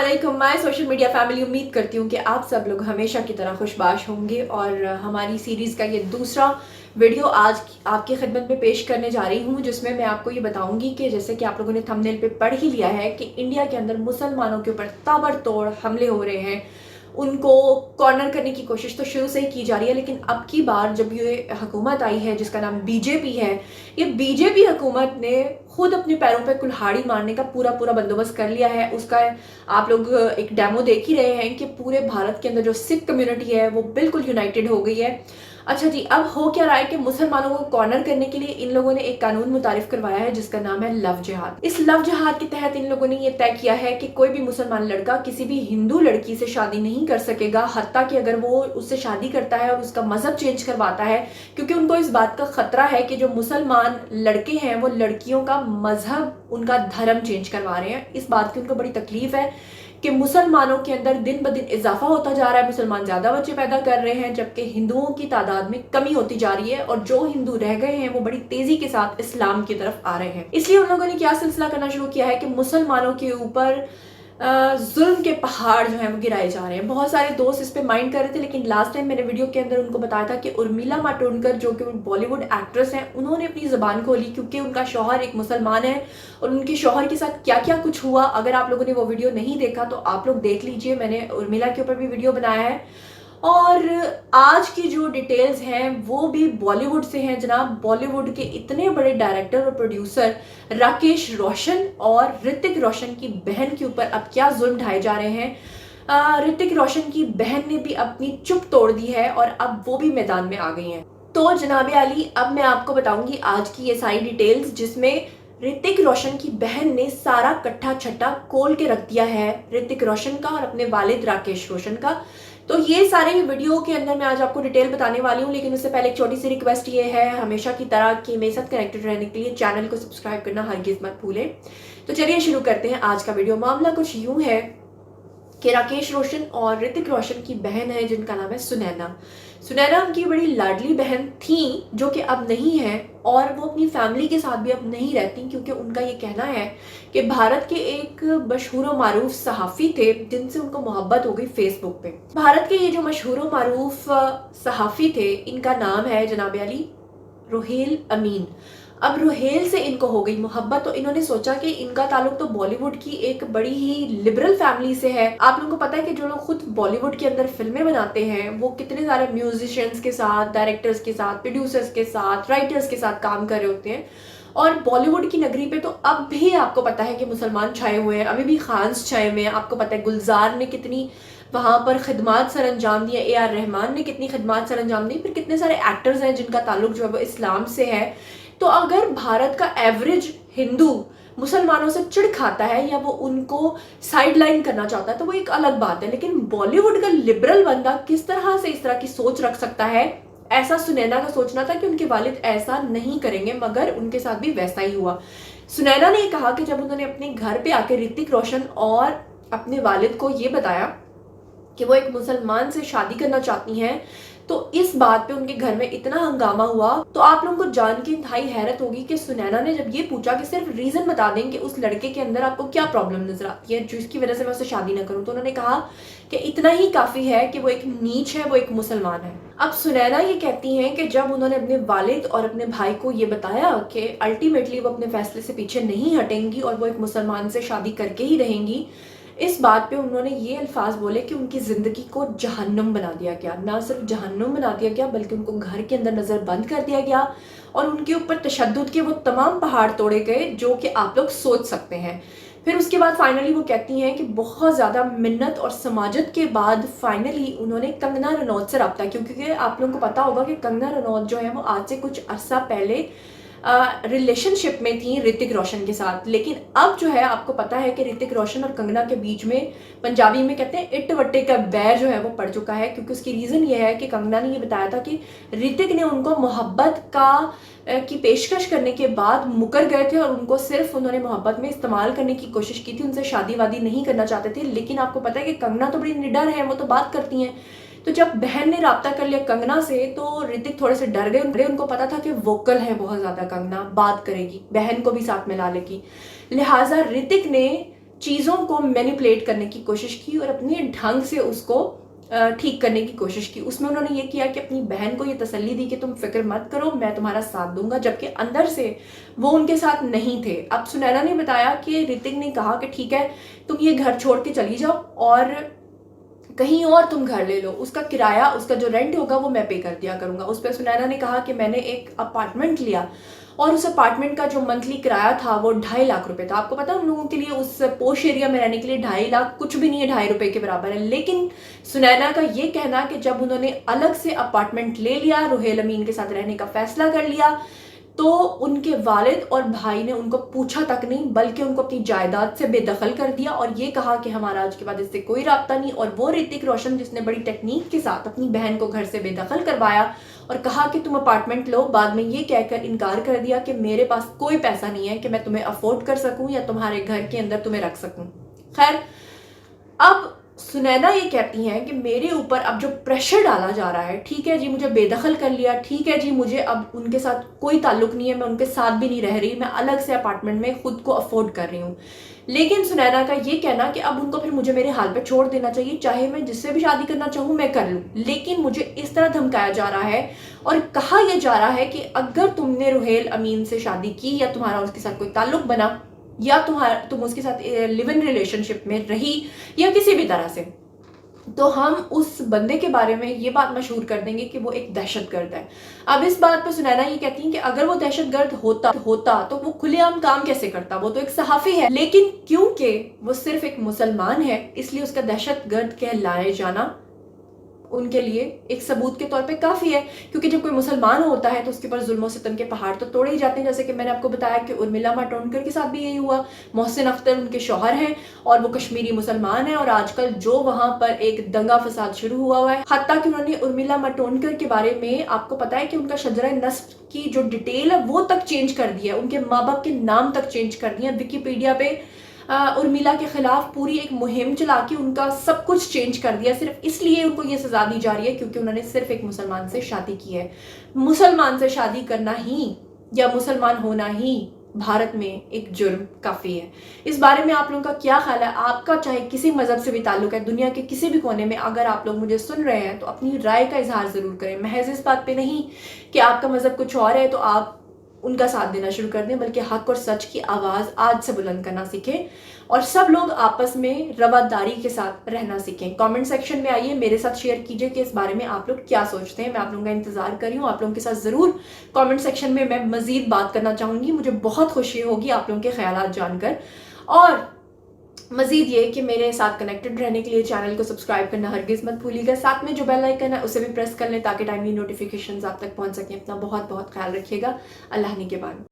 अस्सलामुअलैकुम my social media family. उम्मीद करती हूँ कि आप सब लोग हमेशा की तरह खुशबाश होंगे और हमारी सीरीज़ का ये दूसरा वीडियो आज आपकी खिदमत में पेश करने जा रही हूँ, जिसमें मैं आपको ये बताऊंगी कि जैसे कि आप लोगों ने थंबनेल पे पढ़ ही लिया है कि इंडिया के अंदर मुसलमानों के ऊपर ताबड़तोड़ हमले हो रहे हैं। उनको कॉर्नर करने की कोशिश तो शुरू से ही की जा रही है, लेकिन अब की बार जब ये हुकूमत आई है जिसका नाम बीजेपी है, ये बीजेपी हुकूमत ने खुद अपने पैरों पे कुल्हाड़ी मारने का पूरा पूरा बंदोबस्त कर लिया है। उसका आप लोग एक डेमो देख ही रहे हैं कि पूरे भारत के अंदर जो सिख कम्युनिटी है वो बिल्कुल यूनाइटेड हो गई है। अच्छा जी, अब हो क्या रहा है कि मुसलमानों को कॉर्नर करने के लिए इन लोगों ने एक कानून मुतारिफ करवाया है जिसका नाम है लव जिहाद। इस लव जिहाद के तहत इन लोगों ने ये तय किया है कि कोई भी मुसलमान लड़का किसी भी हिंदू लड़की से शादी नहीं कर सकेगा, हत्ता कि अगर वो उससे शादी करता है और उसका मजहब चेंज करवाता है, क्योंकि उनको इस बात का खतरा है कि जो मुसलमान लड़के हैं वो लड़कियों का मजहब, उनका धर्म चेंज करवा रहे हैं। इस बात की उनको बड़ी तकलीफ है कि मुसलमानों के अंदर दिन ब दिन इजाफा होता जा रहा है, मुसलमान ज्यादा बच्चे पैदा कर रहे हैं जबकि हिंदुओं की तादाद में कमी होती जा रही है, और जो हिंदू रह गए हैं वो बड़ी तेजी के साथ इस्लाम की तरफ आ रहे हैं। इसलिए उन लोगों ने क्या सिलसिला करना शुरू किया है कि मुसलमानों के ऊपर जुल्म के पहाड़ जो हैं वो गिराए जा रहे हैं। बहुत सारे दोस्त इस पे माइंड कर रहे थे, लेकिन लास्ट टाइम मैंने वीडियो के अंदर उनको बताया था कि उर्मिला मातोंडकर जो कि बॉलीवुड एक्ट्रेस हैं, उन्होंने अपनी जुबान खोली क्योंकि उनका शौहर एक मुसलमान है और उनके शौहर के साथ क्या क्या कुछ हुआ। अगर आप लोगों ने वो वीडियो नहीं देखा तो आप लोग देख लीजिए, मैंने उर्मिला के ऊपर भी वीडियो बनाया है। और आज की जो डिटेल्स हैं वो भी बॉलीवुड से हैं जनाब। बॉलीवुड के इतने बड़े डायरेक्टर और प्रोड्यूसर राकेश रोशन और ऋतिक रोशन की बहन के ऊपर अब क्या जुल्म ढाए जा रहे हैं। ऋतिक रोशन की बहन ने भी अपनी चुप तोड़ दी है और अब वो भी मैदान में आ गई हैं। तो जनाब अली, अब मैं आपको बताऊंगी आज की ये सारी डिटेल्स, जिसमें ऋतिक रोशन की बहन ने सारा कट्ठा छट्टा खोल के रख दिया है ऋतिक रोशन का और अपने वालिद राकेश रोशन का। तो ये सारे वीडियो के अंदर मैं आज आपको डिटेल बताने वाली हूँ, लेकिन उससे पहले एक छोटी सी रिक्वेस्ट ये है हमेशा की तरह कि मेरे साथ कनेक्टेड रहने के लिए चैनल को सब्सक्राइब करना हरगिज मत भूलें। तो चलिए शुरू करते हैं आज का वीडियो। मामला कुछ यूं है कि राकेश रोशन और ऋतिक रोशन की बहन है जिनका नाम है सुनैना। सुनैना उनकी बड़ी लाडली बहन थी जो कि अब नहीं है, और वो अपनी फैमिली के साथ भी अब नहीं रहती क्योंकि उनका ये कहना है कि भारत के एक मशहूर व मारूफ सहाफ़ी थे जिनसे उनको मोहब्बत हो गई फेसबुक पे। भारत के ये जो मशहूर व मारूफ सहाफ़ी थे, इनका नाम है जनाब अली रुहेल अमीन। अब रुहेल से इनको हो गई मोहब्बत, तो इन्होंने सोचा कि इनका ताल्लुक तो बॉलीवुड की एक बड़ी ही लिबरल फैमिली से है। आप लोगों को पता है कि जो लोग खुद बॉलीवुड के अंदर फिल्में बनाते हैं वो कितने सारे म्यूजिशियंस के साथ, डायरेक्टर्स के साथ, प्रोड्यूसर्स के साथ, राइटर्स के साथ काम कर रहे होते हैं। और बॉलीवुड की नगरी पे तो अब भी आपको पता है कि मुसलमान छाए हुए हैं, अभी भी खान्स छाए हुए हैं। आपको पता है गुलजार ने कितनी वहाँ पर खिदमात सर अंजाम दिया, ए आर रहमान ने कितनी खिदमात सर अंजाम दी, फिर कितने सारे एक्टर्स हैं जिनका ताल्लुक जो है वो इस्लाम से है। तो अगर भारत का एवरेज हिंदू मुसलमानों से चिढ़ खाता है या वो उनको साइड लाइन करना चाहता है तो वो एक अलग बात है, लेकिन बॉलीवुड का लिबरल बंदा किस तरह से इस तरह की सोच रख सकता है, ऐसा सुनैना का सोचना था कि उनके वालिद ऐसा नहीं करेंगे, मगर उनके साथ भी वैसा ही हुआ। सुनैना ने कहा कि जब उन्होंने अपने घर पे आके ऋतिक रोशन और अपने वालिद को ये बताया कि वो एक मुसलमान से शादी करना चाहती हैं, तो इस बात पे उनके घर में इतना हंगामा हुआ। तो आप लोगों को जान के इंतहाई हैरत होगी कि सुनैना ने जब ये पूछा कि सिर्फ रीजन बता दें कि उस लड़के के अंदर आपको क्या प्रॉब्लम नजर आती है जिसकी वजह से मैं उससे शादी ना करूं, तो उन्होंने कहा कि इतना ही काफी है कि वो एक नीच है, वो एक मुसलमान है। अब सुनैना ये कहती हैं कि जब उन्होंने अपने वालिद और अपने भाई को ये बताया कि अल्टीमेटली वो अपने फैसले से पीछे नहीं हटेंगी और वो एक मुसलमान से शादी करके ही रहेंगी, इस बात पे उन्होंने ये अल्फाज बोले कि उनकी ज़िंदगी को जहन्नुम बना दिया गया। ना सिर्फ जहन्नुम बना दिया गया बल्कि उनको घर के अंदर नज़र बंद कर दिया गया और उनके ऊपर तशद्दुद के वो तमाम पहाड़ तोड़े गए जो कि आप लोग सोच सकते हैं। फिर उसके बाद फाइनली वो कहती हैं कि बहुत ज़्यादा मिन्नत और समाजत के बाद फाइनली उन्होंने कंगना रनौत से रब्ता, क्योंकि आप लोगों को पता होगा कि कंगना रनौत जो है वो आज से कुछ अरसा पहले रिलेशनशिप में थी ऋतिक रोशन के साथ, लेकिन अब जो है आपको पता है कि ऋतिक रोशन और कंगना के बीच में पंजाबी में कहते हैं इट वट्टे का बैर जो है वो पड़ चुका है। क्योंकि उसकी रीज़न ये है कि कंगना ने ये बताया था कि ऋतिक ने उनको मोहब्बत की पेशकश करने के बाद मुकर गए थे और उनको सिर्फ उन्होंने मोहब्बत में इस्तेमाल करने की कोशिश की थी, उनसे शादी वादी नहीं करना चाहते थे। लेकिन आपको पता है कि कंगना तो बड़ी निडर है, वो तो बात करती हैं। तो जब बहन ने राब्ता कर लिया कंगना से तो ऋतिक थोड़े से डर गए। उनको पता था कि वोकल है बहुत ज्यादा, कंगना बात करेगी, बहन को भी साथ में ला लेगी, लिहाजा ऋतिक ने چیزوں کو مینیپولیٹ کرنے کی کوشش کی اور اپنے ڈھنگ سے اس کو ٹھیک کرنے کی کوشش کی. اس میں انہوں نے یہ کیا کہ اپنی بہن کو یہ تسلی دی کہ تم فکر مت کرو، میں تمہارا ساتھ دوں گا، جبکہ اندر سے وہ ان کے ساتھ نہیں تھے. اب سنینا نے بتایا کہ رتک نے کہا کہ ٹھیک ہے تم یہ گھر چھوڑ کے چلی جاؤ اور کہیں اور تم گھر لے لو، اس کا کرایہ، اس کا جو رینٹ ہوگا وہ میں پے کر دیا کروں گا. اس پہ سنینا نے کہا کہ میں نے ایک اپارٹمنٹ لیا اور اس اپارٹمنٹ کا جو منتھلی کرایہ تھا وہ 2.5 لاکھ روپے تھا. آپ کو پتا ان لوگوں کے لیے اس پوش ایریا میں رہنے کے لیے 2.5 لاکھ کچھ بھی نہیں ہے، 2.5 روپے کے برابر ہے. لیکن سنینا کا یہ کہنا کہ جب انہوں نے الگ سے اپارٹمنٹ لے لیا، روحیل امین کے ساتھ رہنے کا فیصلہ کر لیا، تو ان کے والد اور بھائی نے ان کو پوچھا تک نہیں، بلکہ ان کو اپنی جائیداد سے بے دخل کر دیا اور یہ کہا کہ ہمارا آج کے بعد اس سے کوئی رابطہ نہیں. اور وہ رتک روشن جس نے بڑی ٹیکنیک کے ساتھ اپنی بہن کو گھر سے بے دخل کروایا اور کہا کہ تم اپارٹمنٹ لو، بعد میں یہ کہہ کر انکار کر دیا کہ میرے پاس کوئی پیسہ نہیں ہے کہ میں تمہیں افورڈ کر سکوں یا تمہارے گھر کے اندر تمہیں رکھ سکوں. خیر، اب سنینا یہ کہتی ہیں کہ میرے اوپر اب جو پریشر ڈالا جا رہا ہے، ٹھیک ہے جی مجھے بے دخل کر لیا، ٹھیک ہے جی مجھے اب ان کے ساتھ کوئی تعلق نہیں ہے، میں ان کے ساتھ بھی نہیں رہ رہی، میں الگ سے اپارٹمنٹ میں خود کو افورڈ کر رہی ہوں. لیکن سنینا کا یہ کہنا کہ اب ان کو پھر مجھے میرے حال پہ چھوڑ دینا چاہیے، چاہے میں جس سے بھی شادی کرنا چاہوں میں کر لوں. لیکن مجھے اس طرح دھمکایا جا رہا ہے اور کہا یہ جا رہا ہے کہ اگر تم نے روحیل امین سے شادی کی یا تمہارا اس کے ساتھ کوئی تعلق بنا یا تم اس کے ساتھ لیو ان ریلیشن شپ میں رہی یا کسی بھی طرح سے، تو ہم اس بندے کے بارے میں یہ بات مشہور کر دیں گے کہ وہ ایک دہشت گرد ہے. اب اس بات پہ سنینا یہ کہتی ہیں کہ اگر وہ دہشت گرد ہوتا تو وہ کھلے عام کام کیسے کرتا، وہ تو ایک صحافی ہے. لیکن کیونکہ وہ صرف ایک مسلمان ہے اس لیے اس کا دہشت گرد کہلائے جانا ان کے لیے ایک ثبوت کے طور پہ کافی ہے. کیونکہ جب کوئی مسلمان ہوتا ہے تو اس کے اوپر ظلم و ستم کے پہاڑ تو توڑے ہی جاتے ہیں. جیسے کہ میں نے آپ کو بتایا کہ ارمیلا ماٹونڈکر کے ساتھ بھی یہی ہوا. محسن اختر ان کے شوہر ہیں اور وہ کشمیری مسلمان ہیں، اور آج کل جو وہاں پر ایک دنگا فساد شروع ہوا ہے، حتیٰ کہ انہوں نے ارمیلا ماٹونڈکر کے بارے میں آپ کو پتا ہے کہ ان کا شجرہ نسب کی جو ڈیٹیل ہے وہ تک چینج کر دیا ہے، ان کے ماں باپ کے نام تک چینج کر دیا. ویکیپیڈیا پہ ارمیلا کے خلاف پوری ایک مہم چلا کے ان کا سب کچھ چینج کر دیا، صرف اس لیے ان کو یہ سزا دی جا رہی ہے کیونکہ انہوں نے صرف ایک مسلمان سے شادی کی ہے. مسلمان سے شادی کرنا ہی یا مسلمان ہونا ہی بھارت میں ایک جرم کافی ہے. اس بارے میں آپ لوگوں کا کیا خیال ہے؟ آپ کا چاہے کسی مذہب سے بھی تعلق ہے، دنیا کے کسی بھی کونے میں اگر آپ لوگ مجھے سن رہے ہیں تو اپنی رائے کا اظہار ضرور کریں. محض اس بات پہ نہیں کہ آپ کا مذہب کچھ اور ہے تو آپ ان کا ساتھ دینا شروع کر دیں، بلکہ حق اور سچ کی آواز آج سے بلند کرنا سیکھیں اور سب لوگ آپس میں رواداری کے ساتھ رہنا سیکھیں. کامنٹ سیکشن میں آئیے، میرے ساتھ شیئر کیجئے کہ اس بارے میں آپ لوگ کیا سوچتے ہیں. میں آپ لوگوں کا انتظار کر رہی ہوں. آپ لوگوں کے ساتھ ضرور کامنٹ سیکشن میں مزید بات کرنا چاہوں گی. مجھے بہت خوشی ہوگی آپ لوگوں کے خیالات جان کر. اور مزید یہ کہ میرے ساتھ کنیکٹڈ رہنے کے لیے چینل کو سبسکرائب کرنا ہرگز مت بھولیے گا. ساتھ میں جو بیل آئیکن ہے اسے بھی پریس کر لیں تاکہ ٹائملی نوٹیفیکیشنز آپ تک پہنچ سکیں. اپنا بہت بہت خیال رکھیے گا. اللہ نے کے بعد.